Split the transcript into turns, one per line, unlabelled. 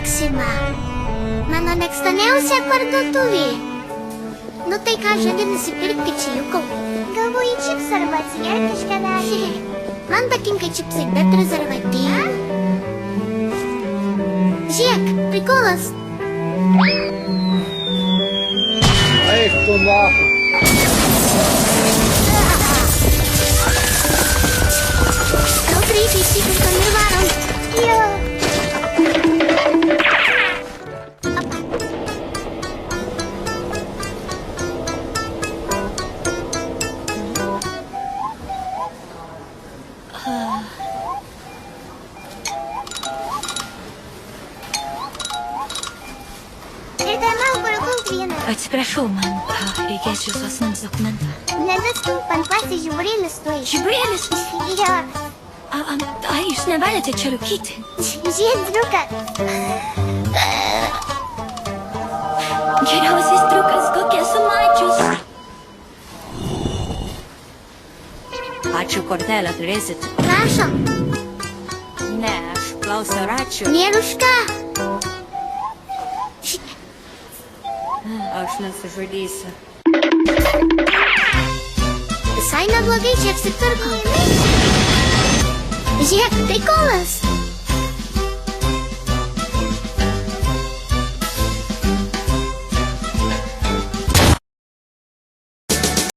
Maksima. Mano mėgstamiausia parduotuvė. Nu tai ką, žadi nusipirkti čijukų? Galvoju čips arba atsigerti kažkada. Man patinka čipsai be prezervatyvų. Žiūrėk, prikolas.
Eik tu nahui.
Gal greitai įsikurtam ir varom. Jo.
Atsiprašau, man reikės jūsų asmens dokumentą.
Nedastum, ant klasės žiburėlis stoji.
Žiburėlis?
Jo.
Jūs negalite čia rūkyti.
Žiūrėk, drukas.
Geriausias triukas, kokią esu mačius. Ačiū kortelę turėsit.
Prašom.
Ne, aš klausiu ar ačiū.
Nėr už ką.
Aš nusižudysiu.
Visai neblogai čia apsipirko. Žiūrėk, prikolas.